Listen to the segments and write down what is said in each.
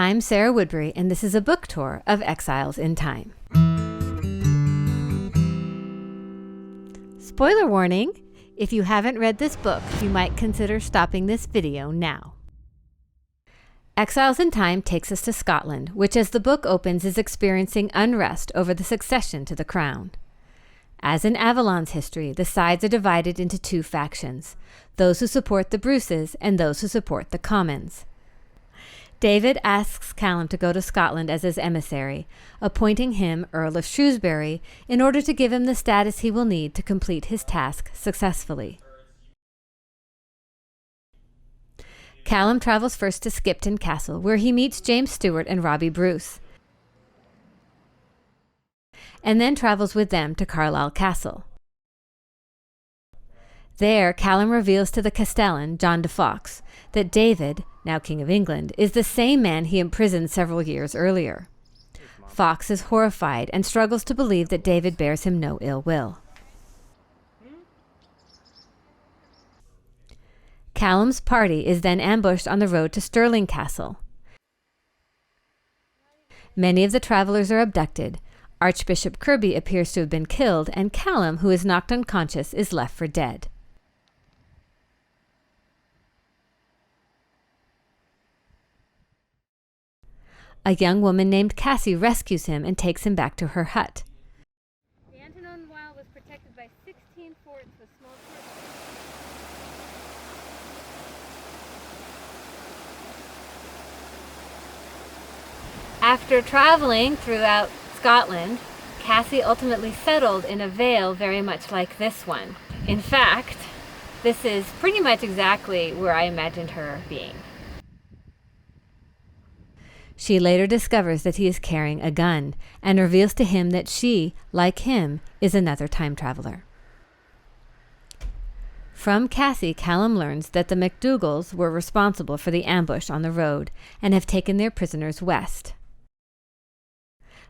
I'm Sarah Woodbury, and this is a book tour of Exiles in Time. Spoiler warning, if you haven't read this book, you might consider stopping this video now. Exiles in Time takes us to Scotland, which as the book opens is experiencing unrest over the succession to the crown. As in Avalon's history, the sides are divided into two factions, those who support the Bruces and those who support the Commons. David asks Callum to go to Scotland as his emissary, appointing him Earl of Shrewsbury in order to give him the status he will need to complete his task successfully. Callum travels first to Skipton Castle, where he meets James Stewart and Robbie Bruce, and then travels with them to Carlisle Castle. There, Callum reveals to the Castellan, John de Fawkes, that David, now King of England, is the same man he imprisoned several years earlier. Fawkes is horrified and struggles to believe that David bears him no ill will. Callum's party is then ambushed on the road to Stirling Castle. Many of the travelers are abducted. Archbishop Kirby appears to have been killed, and Callum, who is knocked unconscious, is left for dead. A young woman named Cassie rescues him and takes him back to her hut. The Antonon Weil was protected by 16 forts with small forts. After traveling throughout Scotland, Cassie ultimately settled in a vale very much like this one. In fact, this is pretty much exactly where I imagined her being. She later discovers that he is carrying a gun and reveals to him that she, like him, is another time traveler. From Cassie, Callum learns that the MacDougals were responsible for the ambush on the road and have taken their prisoners west.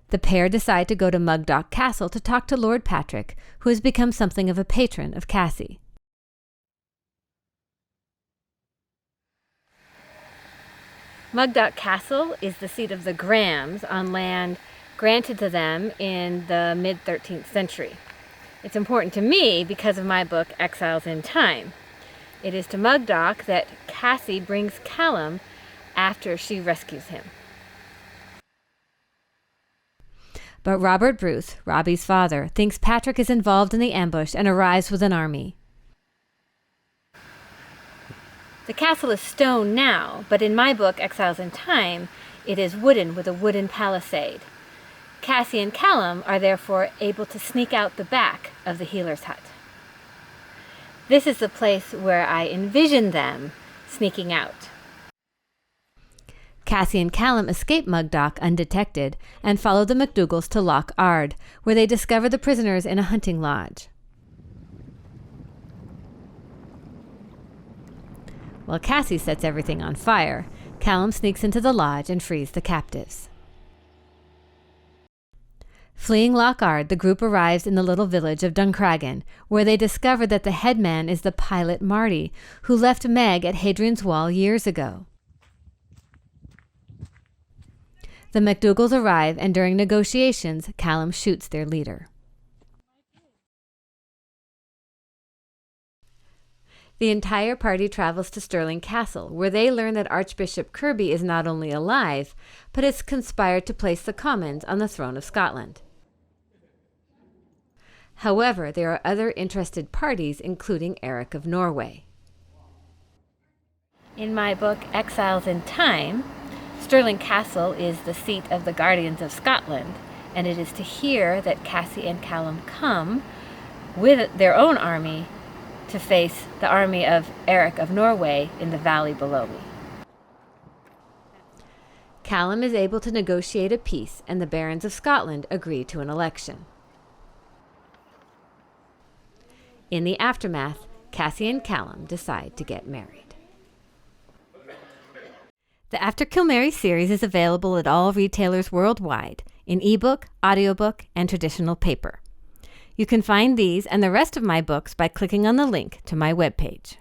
The pair decide to go to Mugdock Castle to talk to Lord Patrick, who has become something of a patron of Cassie. Mugdock Castle is the seat of the Grahams on land granted to them in the mid-13th century. It's important to me because of my book, Exiles in Time. It is to Mugdock that Cassie brings Callum after she rescues him. But Robert Bruce, Robbie's father, thinks Patrick is involved in the ambush and arrives with an army. The castle is stone now, but in my book, Exiles in Time, it is wooden with a wooden palisade. Cassie and Callum are therefore able to sneak out the back of the healer's hut. This is the place where I envision them sneaking out. Cassie and Callum escape Mugdock undetected and follow the MacDougals to Loch Ard, where they discover the prisoners in a hunting lodge. While Cassie sets everything on fire, Callum sneaks into the lodge and frees the captives. Fleeing Loch Ard, the group arrives in the little village of Duncragan, where they discover that the headman is the pilot Marty, who left Meg at Hadrian's Wall years ago. The MacDougals arrive, and during negotiations, Callum shoots their leader. The entire party travels to Stirling Castle, where they learn that Archbishop Kirby is not only alive, but has conspired to place the Commons on the throne of Scotland. However, there are other interested parties, including Eric of Norway. In my book, Exiles in Time, Stirling Castle is the seat of the Guardians of Scotland, and it is to here that Cassie and Callum come with their own army to face the army of Eric of Norway in the valley below me. Callum is able to negotiate a peace, and the barons of Scotland agree to an election. In the aftermath, Cassie and Callum decide to get married. The After Cilmeri series is available at all retailers worldwide, in ebook, audiobook, and traditional paper. You can find these and the rest of my books by clicking on the link to my webpage.